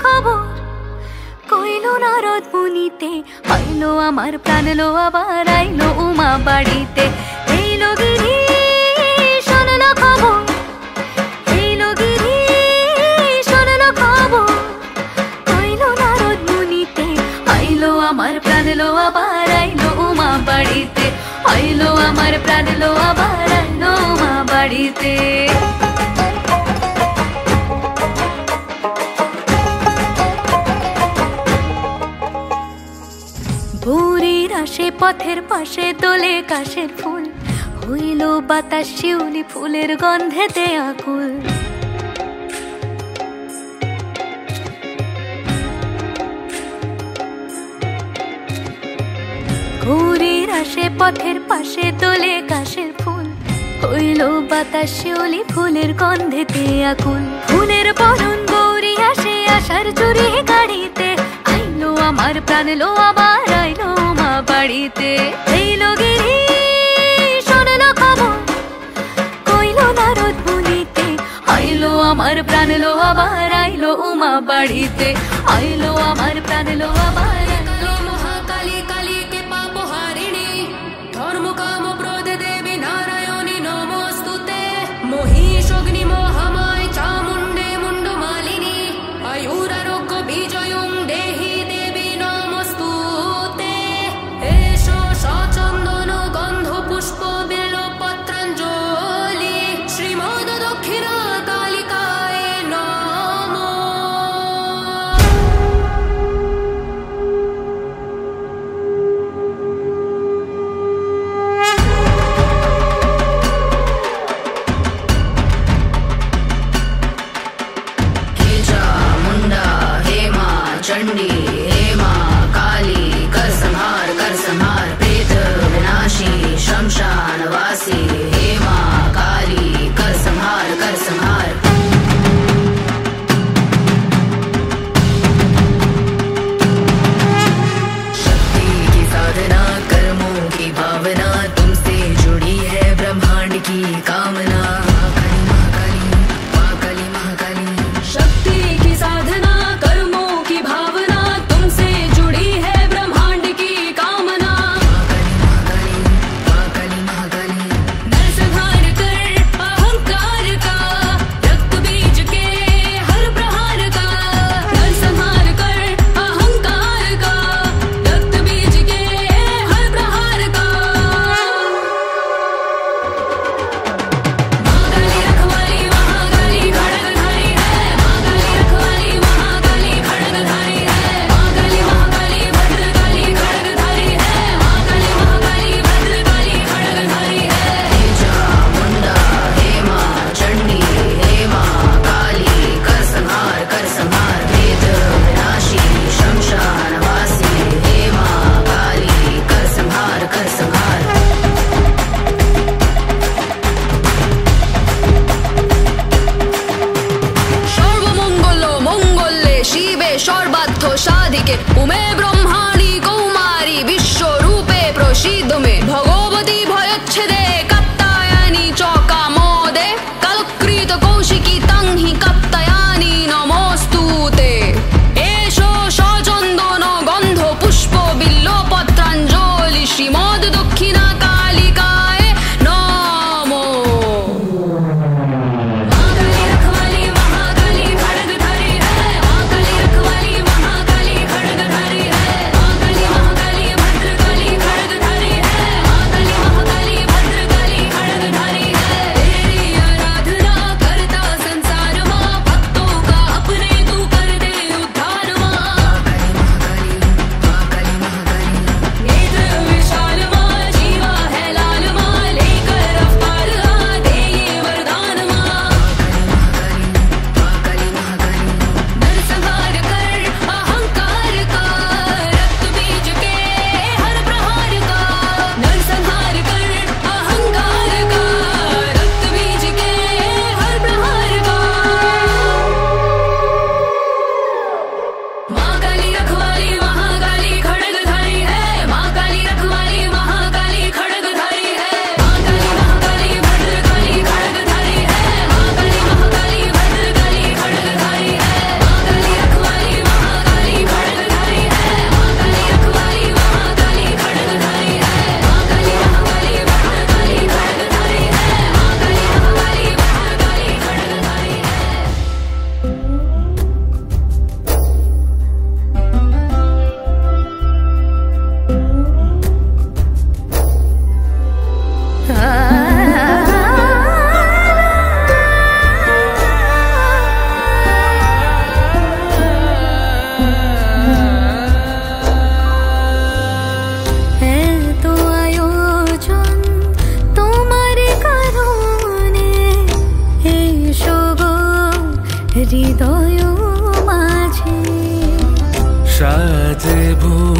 খবর কইলো নারদ মুনিতে, আইলো আমার প্রাণ লো আবার আইলো উমা বাড়িতে। এইলো গিরি শোনলো খবর, এইলো গিরি শোনলো খবর কইলো নারদ মুনিতে, আইলো আমার প্রাণ লো আবার আইলো উমা বাড়িতে, আইলো আমার প্রাণ লো আবার আইলো উমা বাড়িতে। ভোরের আসে পথের পাশে তোলে কাশের ফুল, হইল বাতাস শিউলি ফুলের গন্ধেতে আকুল। ভোরের আসে পথের পাশে তোলে কাশের ফুল, হইল বাতাস শিউলি ফুলের গন্ধেতে আকুল। ফুলের বরণ গৌরী আসে আশার চুরি গাড়িতে, আইলো আমার প্রাণ লো আবার আইলো মা বাড়িতে। এইলো গিরি শোনলো খবর কইলো নারদ মুনিতে, আইলো আমার প্রাণ লো আবার আইলো উমা বাড়িতে, আইলো আমার প্রাণ লো আবার আইলো মহাকালী কালী কে পাপ হারিণী, ধর্ম কাম প্রদ দেবী নারায়ণী নমস্তুতে। মহিষ অগ্নি মহামায় চামুণ্ডে মুন্ড মালিনী, আয়ুরারোগ্য বিজয়ং দেহি দেবী নমস্তুতে। এসো সচন্দন গন্ধ পুষ্প বেল পত্রাঞ্জলি, শ্রীমদ দক্ষিণা কালিকায় নমঃ।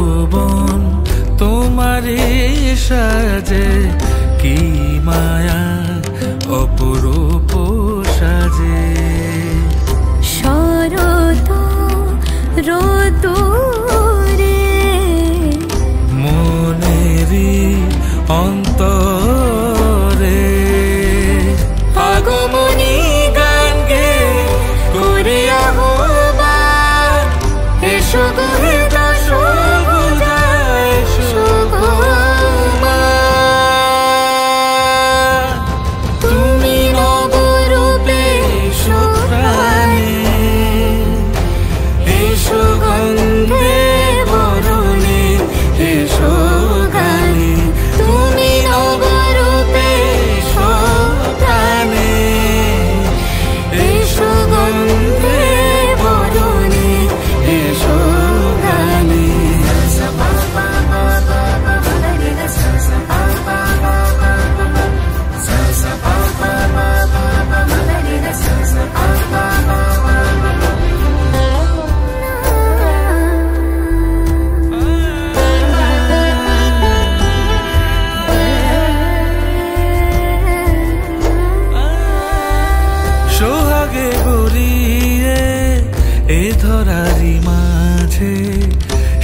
ভুবন তোমারে সাজে, কি মায়া অপরূপ সাজে। শরৎ রোদুরে মনেরি অন্তরে আগমনী গান গে করিয়া আহ্বান, এসো গো হে দশভুজা, এসো গো মা। তুমি নবরূপে এসো প্রাণে, এসো গন্ধে বরণে, এসো গানে। তুমি নবরূপে এসো প্রাণে, এসো গন্ধে বরণে, এসো গানে। সোহাগে গড়িয়ে এ ধরারি মাঝে,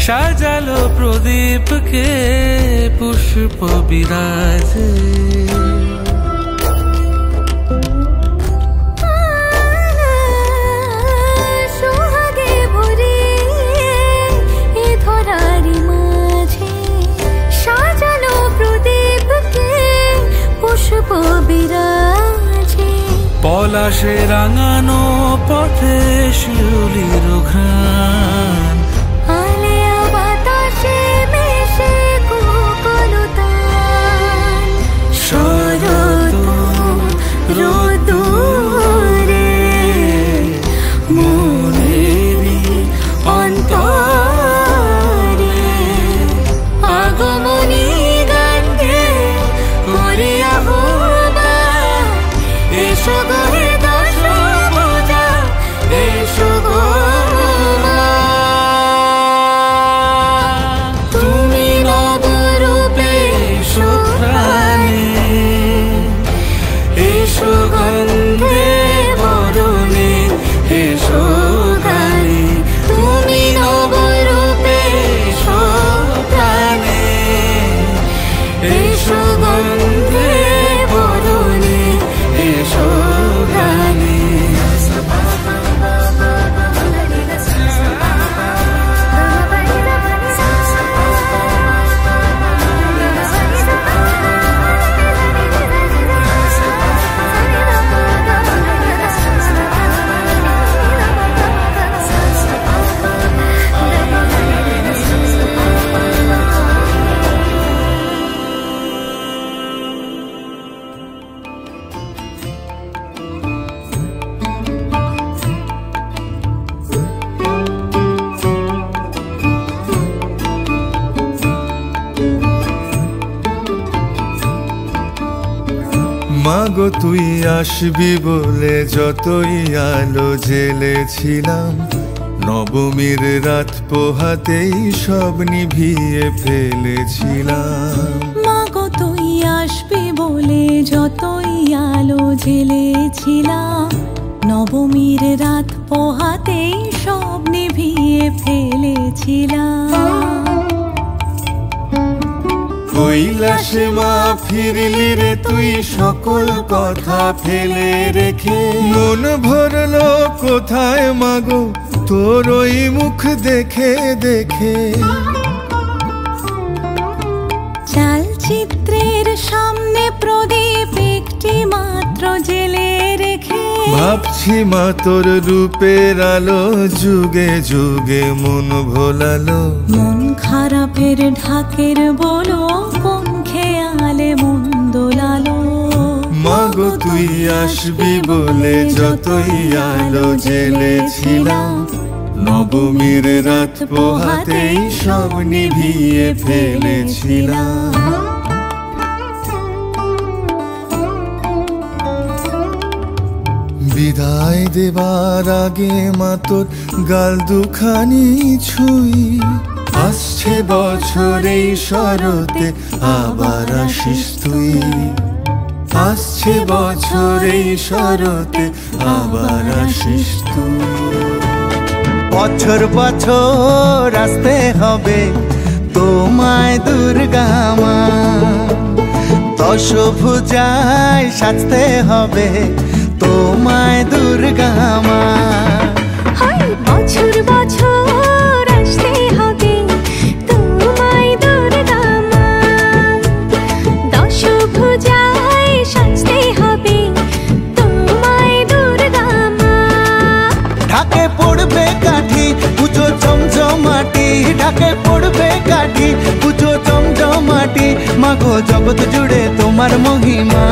সাজালো প্রদীপকে পুষ্প বিরাজে। সোহাগে ভরিয়ে এ ধরারি মাঝে, সাজালো প্রদীপকে পুষ্প বিরাজে। পলাশে রাঙানো পথে শিউলির ঘ্রাণ, আলেয়া বাতাসে মিশে কোকলতান। শরৎ রোদুরে মনেরি অন্তরে আগমনী গান গে করিয়া আহ্বান, এসো গো হে দশভুজা, এসো গো মা। তুমি নবরূপে এসো প্রাণে, এসো গন্ধে বরণে, এসো গানে। তুমি নবরূপে এসো প্রাণে, এসো গন্ধে বরণে, এসো গানে। মাগো তুই আসবি বলে যতই আলো জ্বেলেছিলাম, নবমীর রাত পোহাতেই সব নিভিয়ে ফেলেছিলাম। মাগো তুই আসবি বলে যতই আলো জ্বেলেছিলাম, নবমীর রাত পোহাতেই সব নিভিয়ে ফেলেছিলাম। কৈলাসে মা ফিরলি রে তুই সকল কথা ফেলে রেখে, মন ভরলো কোথায় মাগো তোর ওই মুখ দেখে দেখে। চালচিত্রের সামনে প্রদীপ একটি মাত্র জেলে রেখে, ভাবছি মা তোর রূপের আলো যুগে যুগে মন ভোলালো। মন খারাপের ঢাকের বলো কোন খেয়ালে মন দোলালো। মাগো তুই আসবি বলে যতই আলো জ্বেলেছিলাম, নবমীর রাত পোহাতেই সব নিভিয়ে ফেলেছিলাম। বিদায় দেবার আগে মা তোর গাল দুখানি ছুঁই, আসছে বছর এই শরতে আবার আসিস তুই, আসছে বছর এই শরতে আবার আসিস তুই। বছর বছর আসতে হবে তোমায় দুর্গা মা, দশভুজায় সাজতে হবে তোমায় দুর্গা মা। বছর বছর আসতে হবে তোমায় দুর্গা মা, দশভুজায় সাজতে হবে তোমায় দুর্গা মা। ঢাকে পড়বে কাঠি পুজো জমজমাটি, ঢাকে পড়বে কাঠি পুজো জমজমাটি, মাগো জগৎ জুড়ে তোমার মহিমা।